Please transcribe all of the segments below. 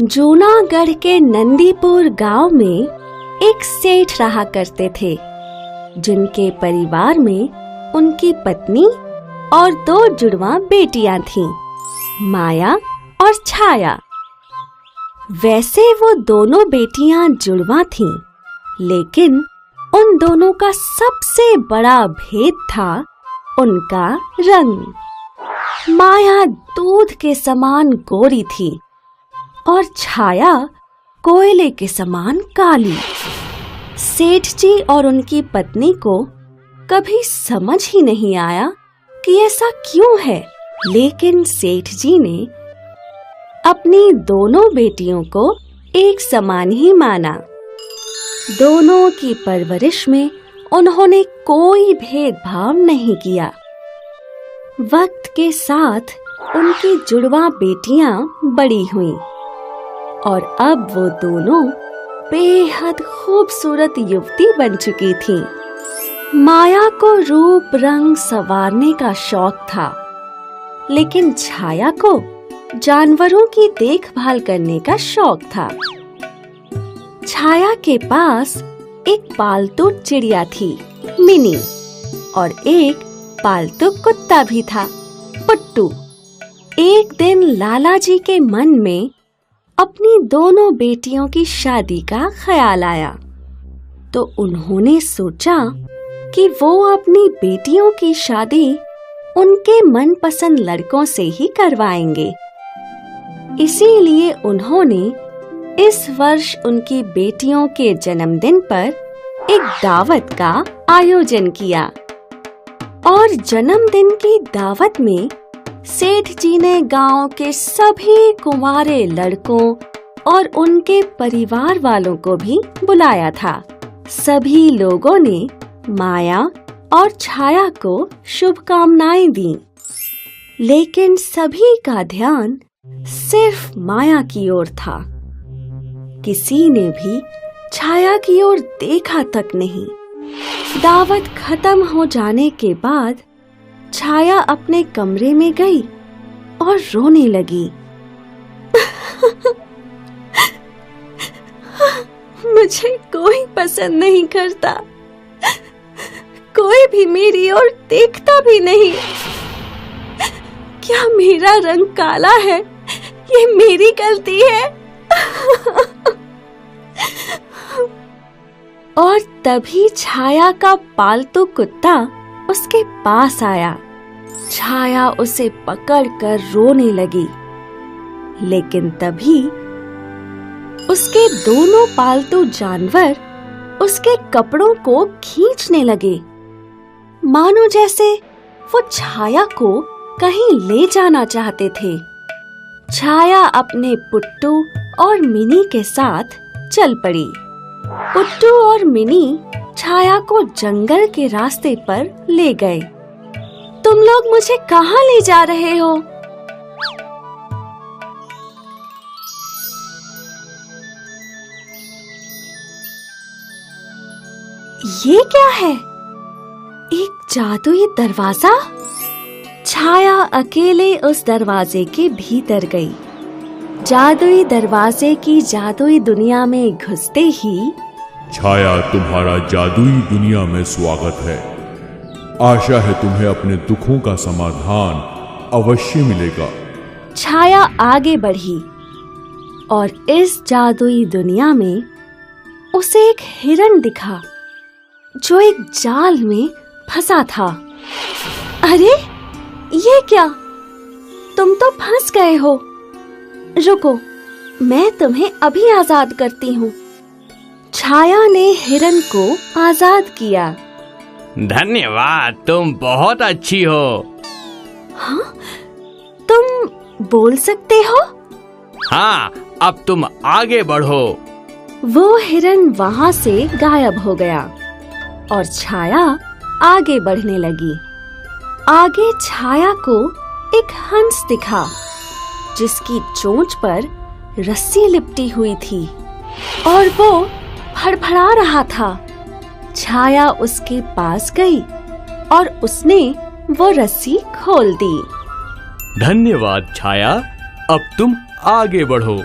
जूनागढ़ के नंदीपुर गांव में एक सेठ रहा करते थे, जिनके परिवार में उनकी पत्नी और 2 जुड़वा बेटियां थीं, माया और छाया। वैसे वो दोनों बेटियां जुड़वा थीं, लेकिन उन दोनों का सबसे बड़ा भेद था उनका रंग। माया दूध के समान गोरी थी और छाया कोयले के समान काली। सेठ जी और उनकी पत्नी को कभी समझ ही नहीं आया कि ऐसा क्यों है, लेकिन सेठ जी ने अपनी दोनों बेटियों को एक समान ही माना। दोनों की परवरिश में उन्होंने कोई भेदभाव नहीं किया। वक्त के साथ उनकी जुड़वा बेटियां बड़ी हुईं और अब वो दोनों बेहद खूबसूरत युवती बन चुकी थीं। माया को रूप रंग संवारने का शौक था, लेकिन छाया को जानवरों की देखभाल करने का शौक था। छाया के पास एक पालतू चिड़िया थी, मिनी, और एक पालतू कुत्ता भी था, पुट्टू। एक दिन लाला जी के मन में अपनी दोनों बेटियों की शादी का ख्याल आया, तो उन्होंने सोचा कि वो अपनी बेटियों की शादी उनके मनपसंद लड़कों से ही करवाएंगे। इसीलिए उन्होंने इस वर्ष उनकी बेटियों के जन्मदिन पर एक दावत का आयोजन किया और जन्मदिन की दावत में सेठ जी ने गांव के सभी कुंवारे लड़कों और उनके परिवार वालों को भी बुलाया था। सभी लोगों ने माया और छाया को शुभकामनाएं दी, लेकिन सभी का ध्यान सिर्फ माया की ओर था। किसी ने भी छाया की ओर देखा तक नहीं। दावत खत्म हो जाने के बाद छाया अपने कमरे में गई और रोने लगी। मुझे कोई पसंद नहीं करता, कोई भी मेरी ओर देखता भी नहीं। क्या मेरा रंग काला है? ये मेरी गलती है। और तभी छाया का पालतू कुत्ता उसके पास आया। छाया उसे पकड़कर रोने लगी, लेकिन तभी उसके दोनों पालतू जानवर उसके कपड़ों को खींचने लगे, मानो जैसे वो छाया को कहीं ले जाना चाहते थे। छाया अपने पुट्टू और मिनी के साथ चल पड़ी। पुट्टू और मिनी छाया को जंगल के रास्ते पर ले गए। तुम लोग मुझे कहाँ ले जा रहे हो? ये क्या है? एक जादुई दरवाजा? छाया अकेले उस दरवाजे के भीतर गई। जादुई दरवाजे की जादुई दुनिया में घुसते ही छाया, तुम्हारा जादुई दुनिया में स्वागत है। आशा है तुम्हें अपने दुखों का समाधान अवश्य मिलेगा। छाया आगे बढ़ी और इस जादुई दुनिया में उसे एक हिरण दिखा जो एक जाल में फंसा था। अरे ये क्या? तुम तो फंस गए हो। रुको, मैं तुम्हें अभी आजाद करती हूँ। छाया ने हिरण को आजाद किया। धन्यवाद, तुम बहुत अच्छी हो। हाँ, तुम बोल सकते हो? हाँ, अब तुम आगे बढ़ो। वो हिरण वहाँ से गायब हो गया और छाया आगे बढ़ने लगी। आगे छाया को एक हंस दिखा, जिसकी चोंच पर रस्सी लिपटी हुई थी और वो फड़फड़ा रहा था। छाया उसके पास गई और उसने वो रस्सी खोल दी। धन्यवाद छाया, अब तुम आगे बढ़ो।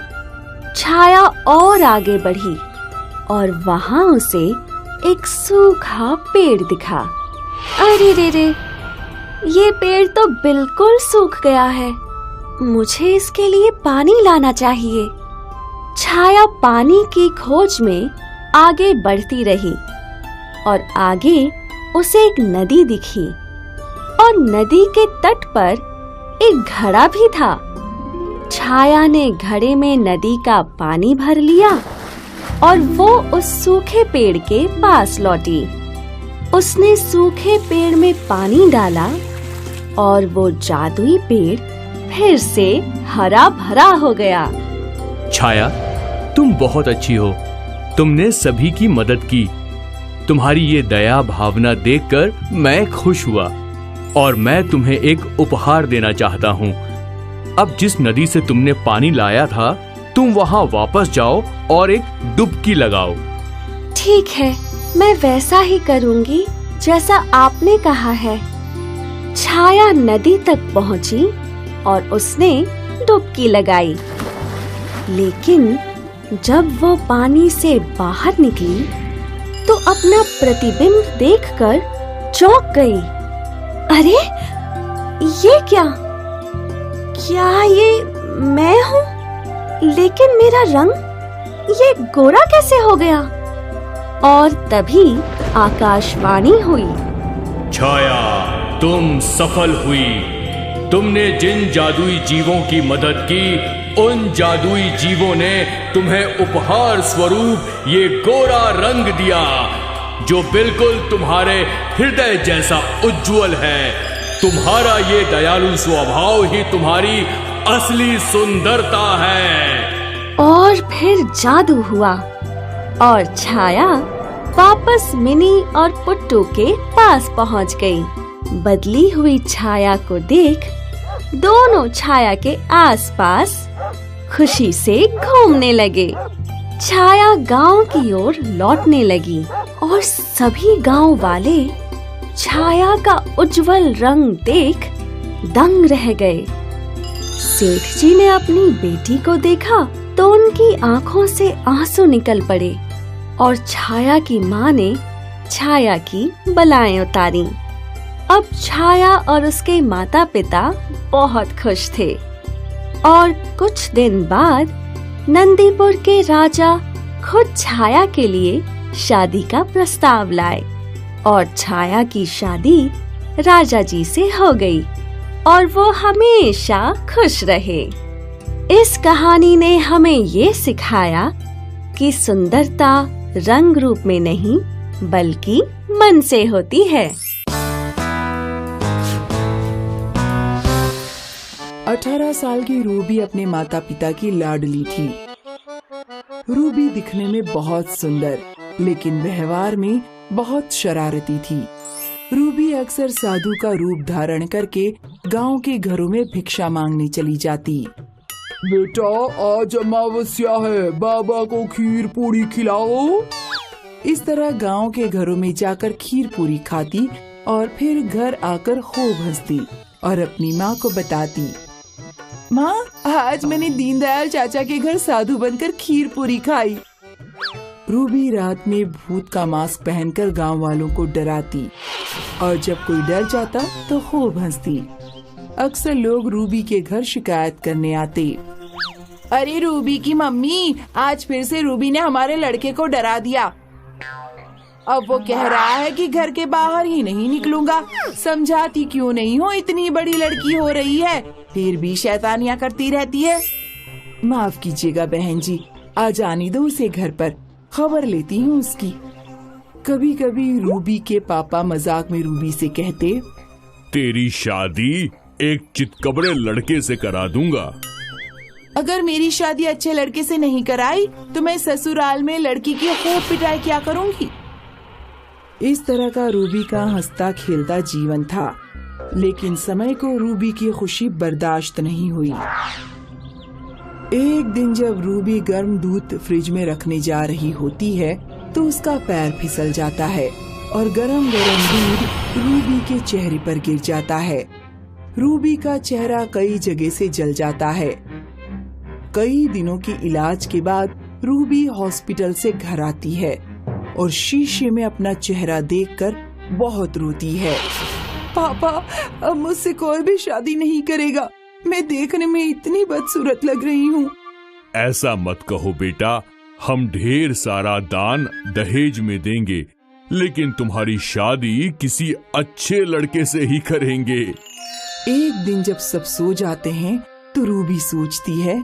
छाया और आगे बढ़ी और वहां उसे एक सूखा पेड़ दिखा। अरे रे रे, ये पेड़ तो बिल्कुल सूख गया है। मुझे इसके लिए पानी लाना चाहिए। छाया पानी की खोज में आगे बढ़ती रही और आगे उसे एक नदी दिखी और नदी के तट पर एक घड़ा भी था। छाया ने घड़े में नदी का पानी भर लिया और वो उस सूखे पेड़ के पास लौटी। उसने सूखे पेड़ में पानी डाला और वो जादुई पेड़ फिर से हरा भरा हो गया। छाया, तुम बहुत अच्छी हो। तुमने सभी की मदद की। तुम्हारी ये दया भावना देखकर मैं खुश हुआ और मैं तुम्हें एक उपहार देना चाहता हूँ। अब जिस नदी से तुमने पानी लाया था, तुम वहाँ वापस जाओ और एक डुबकी लगाओ। ठीक है, मैं वैसा ही करूँगी जैसा आपने कहा है। छाया नदी तक पहुँची और उसने डुबकी लगाई, लेकिन जब वो पानी से बाहर निकली तो अपना प्रतिबिंब देखकर चौंक गई। अरे, ये क्या ये मैं हूँ? लेकिन मेरा रंग ये गोरा कैसे हो गया? और तभी आकाशवाणी हुई। छाया, तुम सफल हुई। तुमने जिन जादुई जीवों की मदद की, उन जादुई जीवों ने तुम्हें उपहार स्वरूप ये गोरा रंग दिया, जो बिल्कुल तुम्हारे हृदय जैसा उज्जवल है। तुम्हारा ये दयालु स्वभाव ही तुम्हारी असली सुंदरता है। और फिर जादू हुआ और छाया वापस मिनी और पुट्टू के पास पहुंच गई। बदली हुई छाया को देख दोनों छाया के आसपास खुशी से घूमने लगे। छाया गांव की ओर लौटने लगी और सभी गांव वाले छाया का उज्जवल रंग देख दंग रह गए। सेठ जी ने अपनी बेटी को देखा तो उनकी आंखों से आंसू निकल पड़े और छाया की माँ ने छाया की बलाएं उतारी। अब छाया और उसके माता पिता बहुत खुश थे और कुछ दिन बाद नंदीपुर के राजा खुद छाया के लिए शादी का प्रस्ताव लाए और छाया की शादी राजा जी से हो गई और वो हमेशा खुश रहे। इस कहानी ने हमें ये सिखाया कि सुंदरता रंग रूप में नहीं बल्कि मन से होती है। 18 साल की रूबी अपने माता पिता की लाडली थी। रूबी दिखने में बहुत सुंदर लेकिन व्यवहार में बहुत शरारती थी। रूबी अक्सर साधु का रूप धारण करके गांव के घरों में भिक्षा मांगने चली जाती। बेटा, आज अमावस्या है, बाबा को खीर पूरी खिलाओ। इस तरह गांव के घरों में जाकर खीर पूरी खाती और फिर घर आकर खूब हंसती और अपनी माँ को बताती, माँ, आज मैंने दीनदयाल चाचा के घर साधु बनकर खीर पूरी खाई। रूबी रात में भूत का मास्क पहनकर गांव वालों को डराती और जब कोई डर जाता तो खूब हंसती। अक्सर लोग रूबी के घर शिकायत करने आते। अरे रूबी की मम्मी, आज फिर से रूबी ने हमारे लड़के को डरा दिया। अब वो कह रहा है कि घर के बाहर ही नहीं निकलूंगा। समझाती क्यों नहीं हो, इतनी बड़ी लड़की हो रही है, फिर भी शैतानियाँ करती रहती है। माफ कीजिएगा बहन जी, आज आने दो उसे घर पर, खबर लेती हूँ उसकी। कभी कभी रूबी के पापा मजाक में रूबी से कहते, तेरी शादी एक चितकबरे लड़के से करा दूंगा। अगर मेरी शादी अच्छे लड़के से नहीं कराई तो मैं ससुराल में लड़की की खूब पिटाई क्या करूँगी। इस तरह का रूबी का हंसता खेलता जीवन था, लेकिन समय को रूबी की खुशी बर्दाश्त नहीं हुई। एक दिन जब रूबी गर्म दूध फ्रिज में रखने जा रही होती है तो उसका पैर फिसल जाता है और गरम गरम दूध रूबी के चेहरे पर गिर जाता है। रूबी का चेहरा कई जगह से जल जाता है। कई दिनों के इलाज के बाद रूबी हॉस्पिटल से घर आती है और शीशे में अपना चेहरा देखकर बहुत रोती है। पापा, अब मुझसे कोई भी शादी नहीं करेगा। मैं देखने में इतनी बदसूरत लग रही हूँ। ऐसा मत कहो बेटा, हम ढेर सारा दान दहेज में देंगे, लेकिन तुम्हारी शादी किसी अच्छे लड़के से ही करेंगे। एक दिन जब सब सो जाते हैं तो रूबी सोचती है,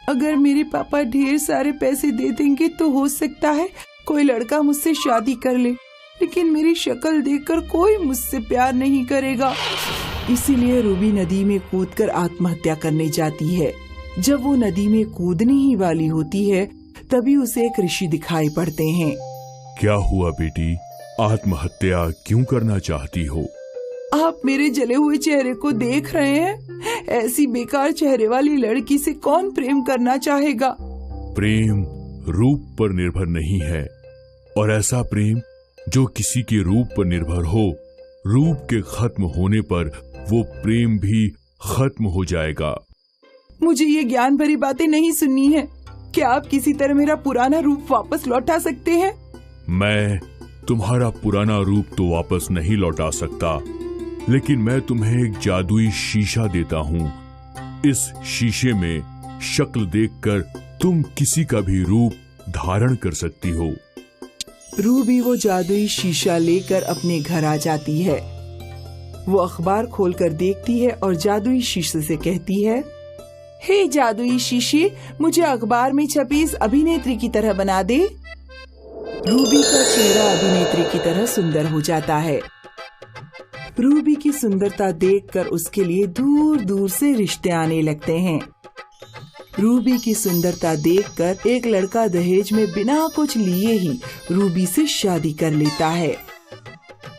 अगर मेरे पापा ढेर सारे पैसे दे देंगे तो हो सकता है कोई लड़का मुझसे शादी कर ले, लेकिन मेरी शक्ल देखकर कोई मुझसे प्यार नहीं करेगा। इसीलिए रूबी नदी में कूदकर आत्महत्या करने जाती है। जब वो नदी में कूदने ही वाली होती है तभी उसे एक ऋषि दिखाई पड़ते हैं। क्या हुआ बेटी, आत्महत्या क्यों करना चाहती हो? आप मेरे जले हुए चेहरे को देख रहे हैं? ऐसी बेकार चेहरे वाली लड़की से कौन प्रेम करना चाहेगा? प्रेम रूप पर निर्भर नहीं है, और ऐसा प्रेम जो किसी के रूप पर निर्भर हो, रूप के खत्म होने पर वो प्रेम भी खत्म हो जाएगा। मुझे ये ज्ञान भरी बातें नहीं सुननी है। क्या आप किसी तरह मेरा पुराना रूप वापस लौटा सकते हैं? मैं तुम्हारा पुराना रूप तो वापस नहीं लौटा सकता, लेकिन मैं तुम्हें एक जादुई शीशा देता हूँ। इस शीशे में शक्ल देखकर तुम किसी का भी रूप धारण कर सकती हो। रूबी वो जादुई शीशा लेकर अपने घर आ जाती है। वो अखबार खोलकर देखती है और जादुई शीशे से कहती है, हे जादुई शीशे, मुझे अखबार में छपी इस अभिनेत्री की तरह बना दे। रूबी का चेहरा अभिनेत्री की तरह सुंदर हो जाता है। रूबी की सुंदरता देखकर उसके लिए दूर दूर से रिश्ते आने लगते हैं। रूबी की सुंदरता देखकर एक लड़का दहेज में बिना कुछ लिए ही रूबी से शादी कर लेता है।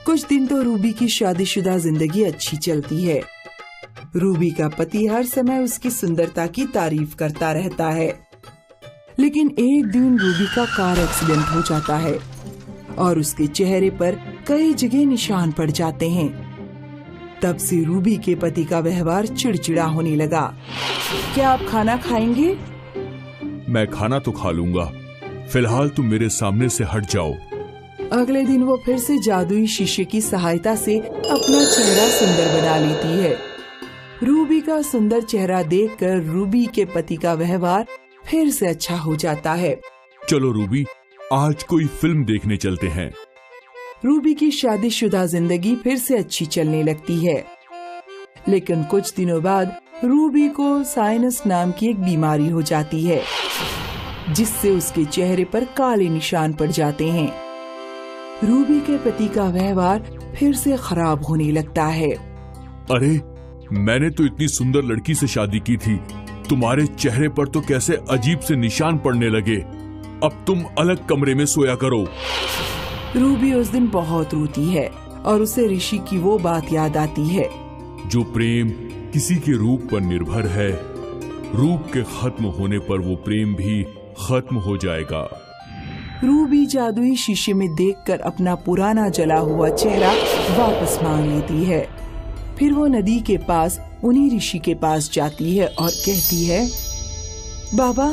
कुछ दिन तो रूबी की शादीशुदा जिंदगी अच्छी चलती है। रूबी का पति हर समय उसकी सुंदरता की तारीफ करता रहता है, लेकिन एक दिन रूबी का कार एक्सीडेंट हो जाता है और उसके चेहरे पर कई जगह निशान पड़ जाते हैं। तब से रूबी के पति का व्यवहार चिड़चिड़ा होने लगा। क्या आप खाना खाएंगे? मैं खाना तो खा लूंगा, फिलहाल तुम मेरे सामने से हट जाओ। अगले दिन वो फिर से जादुई शीशे की सहायता से अपना चेहरा सुंदर बना लेती है। रूबी का सुंदर चेहरा देखकर रूबी के पति का व्यवहार फिर से अच्छा हो जाता है। चलो रूबी, आज कोई फिल्म देखने चलते हैं। रूबी की शादीशुदा जिंदगी फिर से अच्छी चलने लगती है, लेकिन कुछ दिनों बाद रूबी को साइनस नाम की एक बीमारी हो जाती है, जिससे उसके चेहरे पर काले निशान पड़ जाते हैं। रूबी के पति का व्यवहार फिर से खराब होने लगता है। अरे, मैंने तो इतनी सुंदर लड़की से शादी की थी, तुम्हारे चेहरे पर तो कैसे अजीब से निशान पड़ने लगे। अब तुम अलग कमरे में सोया करो। रूबी उस दिन बहुत रोती है और उसे ऋषि की वो बात याद आती है, जो प्रेम किसी के रूप पर निर्भर है, रूप के खत्म होने पर वो प्रेम भी खत्म हो जाएगा। रूबी जादुई शीशे में देखकर अपना पुराना जला हुआ चेहरा वापस मांग लेती है। फिर वो नदी के पास उन्हीं ऋषि के पास जाती है और कहती है, बाबा,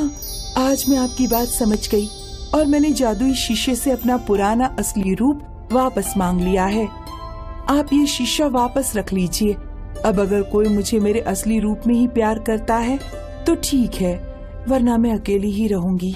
आज मैं आपकी बात समझ गई और मैंने जादुई शीशे से अपना पुराना असली रूप वापस मांग लिया है। आप ये शीशा वापस रख लीजिए। अब अगर कोई मुझे मेरे असली रूप में ही प्यार करता है तो ठीक है, वरना मैं अकेली ही रहूंगी।